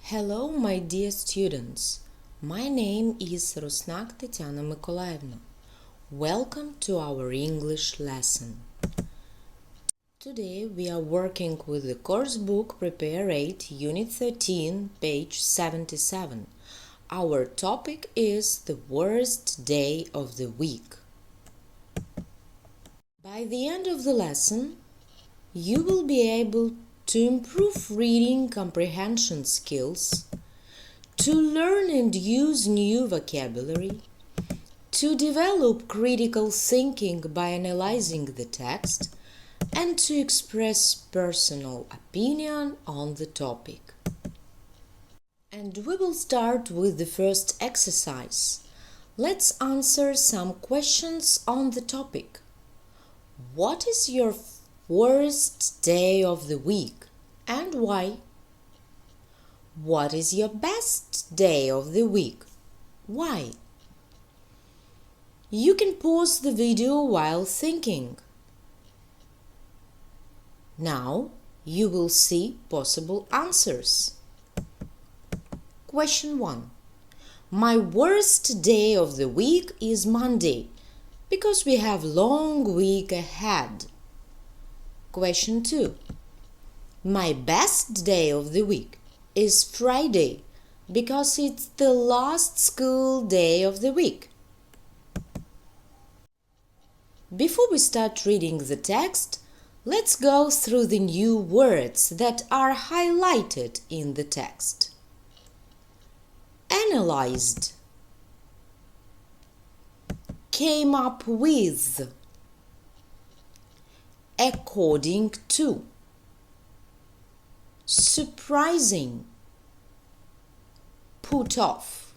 Hello, my dear students. My name is Rusnak Tetiana Mykolaevna. Welcome to our English lesson. Today we are working with the course book Prepare 8, Unit 13, page 77. Our topic is the worst day of the week. By the end of the lesson, you will be able to improve reading comprehension skills, to learn and use new vocabulary, to develop critical thinking by analyzing the text, and to express personal opinion on the topic. And we will start with the first exercise. Let's answer some questions on the topic. What is your worst day of the week and why? What is your best day of the week? Why? You can pause the video while thinking. Now you will see possible answers. Question 1. My worst day of the week is Monday because we have long week ahead. Question 2. My best day of the week is Friday because it's the last school day of the week. Before we start reading the text, let's go through the new words that are highlighted in the text. Analyzed, came up with, according to, surprising, put off,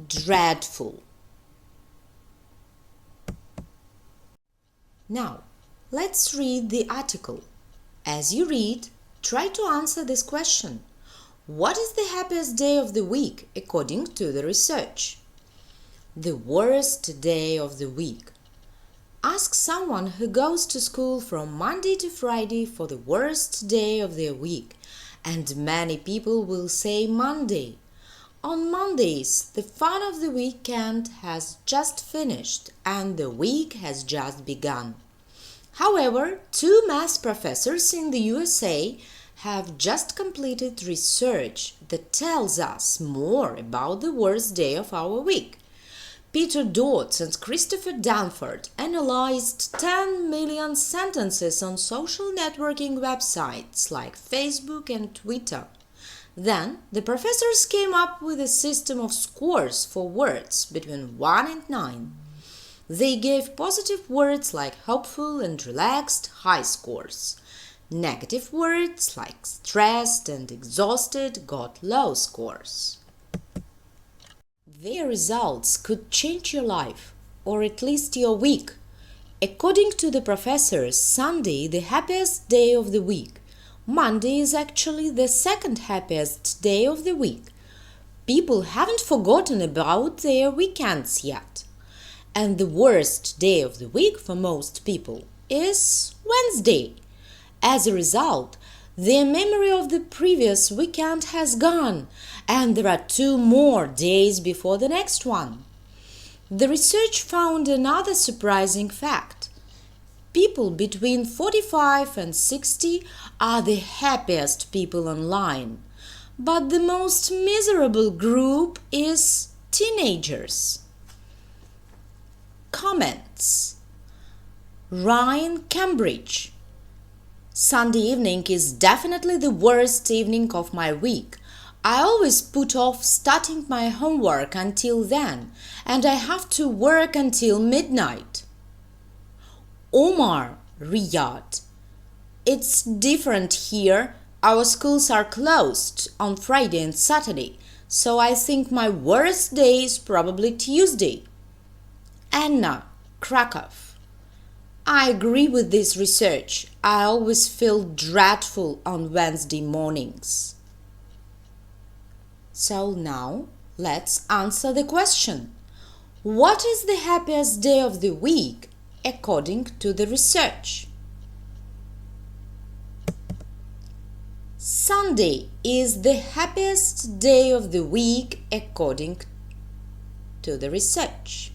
dreadful. Now, let's read the article. As you read, try to answer this question. What is the happiest day of the week according to the research? The worst day of the week. Ask someone who goes to school from Monday to Friday for the worst day of their week, and many people will say Monday. On Mondays, the fun of the weekend has just finished and the week has just begun. However, 2 math professors in the USA have just completed research that tells us more about the worst day of our week. Peter Dodds and Christopher Danford analyzed 10 million sentences on social networking websites like Facebook and Twitter. Then, the professors came up with a system of scores for words between 1 and 9. They gave positive words like hopeful and relaxed high scores. Negative words like stressed and exhausted got low scores. Their results could change your life, or at least your week. According to the professors, Sunday the happiest day of the week. Monday is actually the second happiest day of the week. People haven't forgotten about their weekends yet. And the worst day of the week for most people is Wednesday. As a result, their memory of the previous weekend has gone, and there are 2 more days before the next one. The research found another surprising fact. People between 45 and 60 are the happiest people online, but the most miserable group is teenagers. Comments. Ryan, Cambridge. Sunday evening is definitely the worst evening of my week. I always put off starting my homework until then, and I have to work until midnight. Omar, Riyadh. It's different here. Our schools are closed on Friday and Saturday, so I think my worst day is probably Tuesday. Anna, Krakow. I agree with this research. I always feel dreadful on Wednesday mornings. So now, let's answer the question. What is the happiest day of the week according to the research? Sunday is the happiest day of the week according to the research.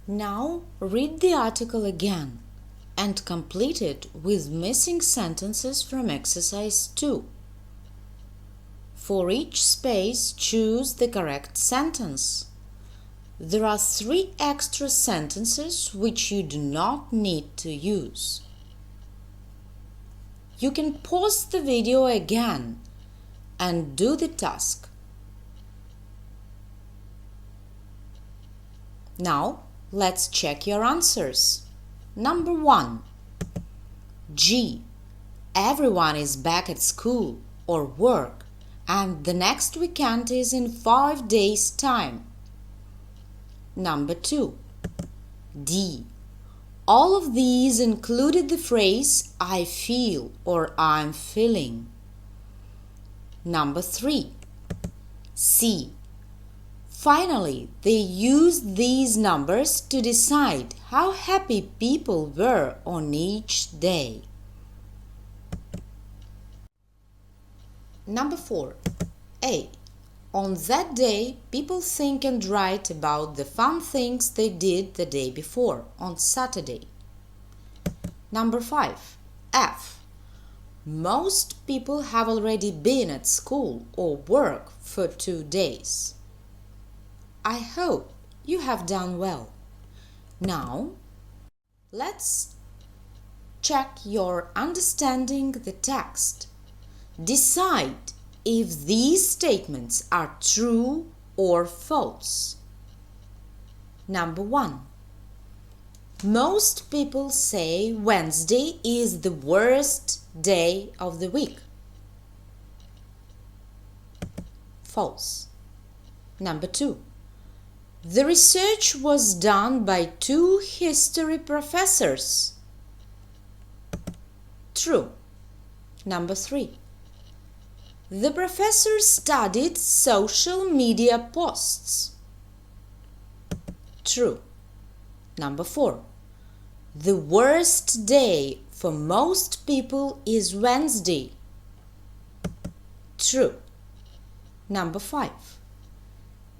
Now read the article again and complete it with missing sentences from exercise 2. For each space, choose the correct sentence. There are 3 extra sentences which you do not need to use. You can pause the video again and do the task. Now, let's check your answers. Number 1. G. Everyone is back at school or work and the next weekend is in 5 days' time. Number 2. D. All of these included the phrase I feel or I'm feeling. Number 3. C. Finally, they used these numbers to decide how happy people were on each day. Number 4. A. On that day, people think and write about the fun things they did the day before, on Saturday. Number 5. F. Most people have already been at school or work for 2 days. I hope you have done well. Now, let's check your understanding the text. Decide if these statements are true or false. Number 1. Most people say Wednesday is the worst day of the week. False. Number 2. The research was done by 2 history professors. True. Number 3. The professor studied social media posts. True. Number 4. The worst day for most people is Wednesday. True. Number 5.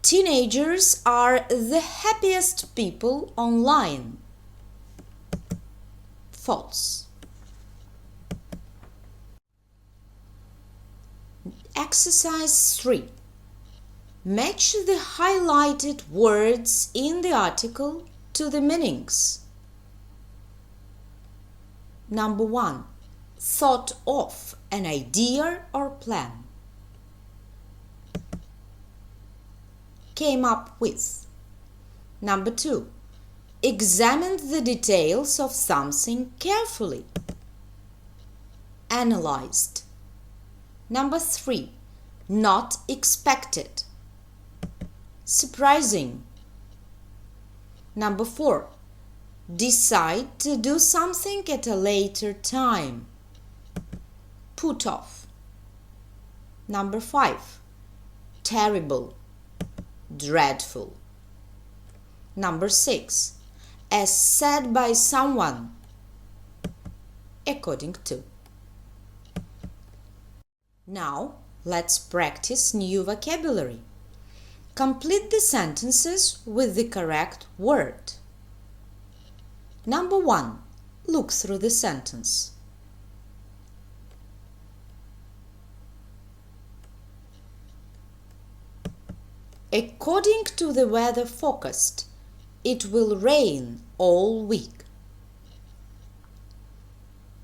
Teenagers are the happiest people online. False. Exercise 3. Match the highlighted words in the article to the meanings. Number 1. Thought of an idea or plan. Came up with. Number 2. Examined the details of something carefully. Analyzed. Number 3. Not expected. Surprising. Number 4. Decide to do something at a later time. Put off. Number 5. Terrible. Dreadful. Number 6. as said by someone. According to. Now, let's practice new vocabulary. Complete the sentences with the correct word. Number 1. Look through the sentence. According to the weather forecast, it will rain all week.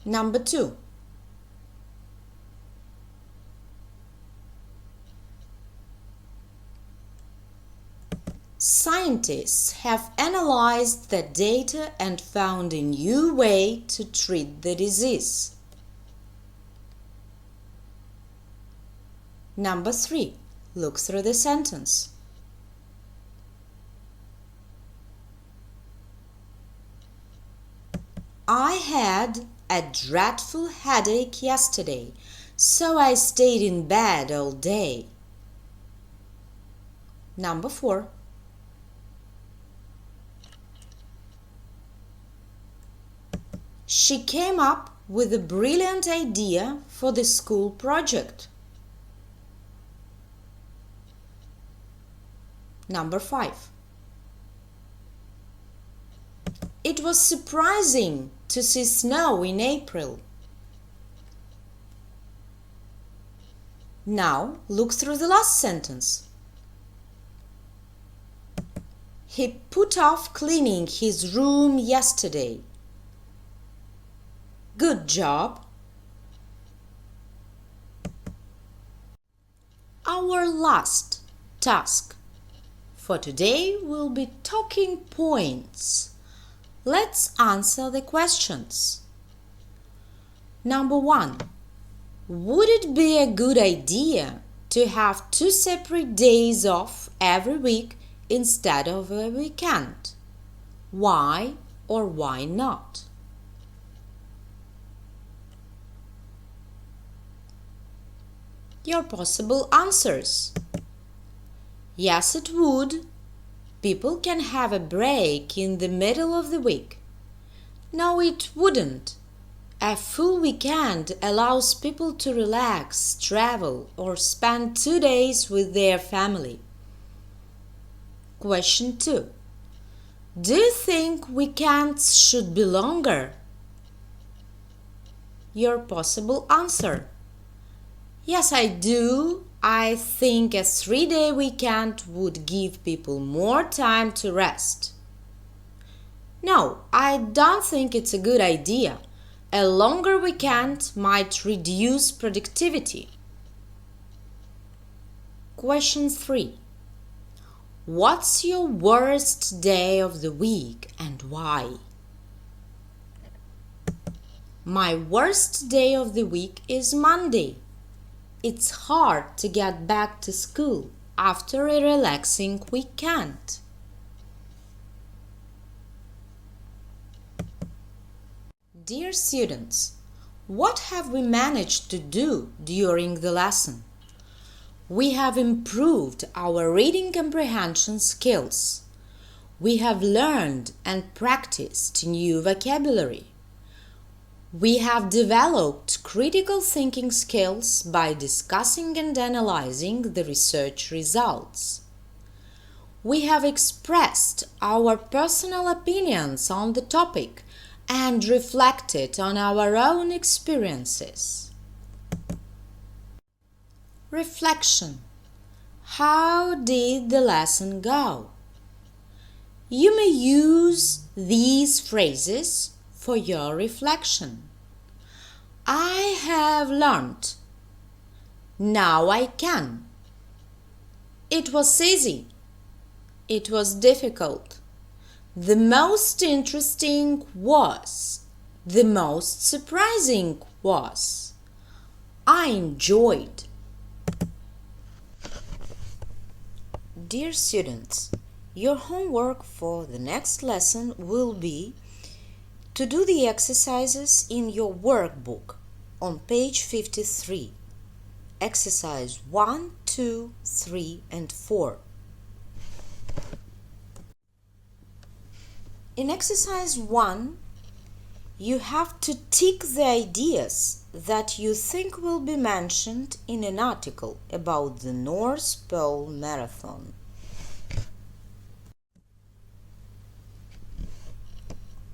Number 2. Scientists have analyzed the data and found a new way to treat the disease. Number 3. Look through the sentence. I had a dreadful headache yesterday, so I stayed in bed all day. Number 4. She came up with a brilliant idea for the school project. Number 5. It was surprising to see snow in April. Now look through the last sentence. He put off cleaning his room yesterday. Good job! Our last task for today will be talking points. Let's answer the questions. Number 1. Would it be a good idea to have 2 separate days off every week instead of a weekend? Why or why not? Your possible answers. Yes, it would. People can have a break in the middle of the week. No, it wouldn't. A full weekend allows people to relax, travel, or spend 2 days with their family. Question 2. Do you think weekends should be longer? Your possible answer. Yes, I do. I think a 3-day weekend would give people more time to rest. No, I don't think it's a good idea. A longer weekend might reduce productivity. Question 3. What's your worst day of the week and why? My worst day of the week is Monday. It's hard to get back to school after a relaxing weekend. Dear students, what have we managed to do during the lesson? We have improved our reading comprehension skills. We have learned and practiced new vocabulary. We have developed critical thinking skills by discussing and analyzing the research results. We have expressed our personal opinions on the topic and reflected on our own experiences. Reflection. How did the lesson go? You may use these phrases for your reflection. I have learned. Now I can. It was easy. It was difficult. The most interesting was. The most surprising was. I enjoyed. Dear students, your homework for the next lesson will be to do the exercises in your workbook on page 53. Exercise 1, 2, 3, and 4. In exercise 1, you have to tick the ideas that you think will be mentioned in an article about the North Pole Marathon.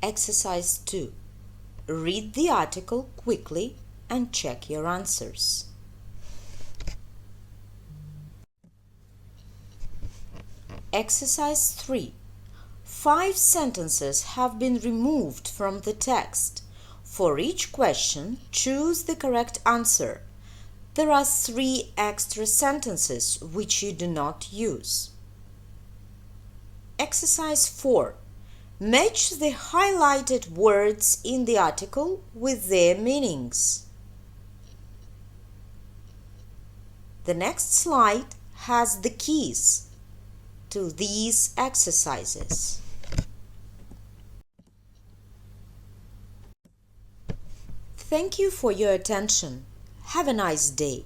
Exercise 2. Read the article quickly and check your answers. Exercise 3. 5 sentences have been removed from the text. For each question, choose the correct answer. There are 3 extra sentences which you do not use. Exercise 4. Match the highlighted words in the article with their meanings. The next slide has the keys to these exercises. Thank you for your attention. Have a nice day.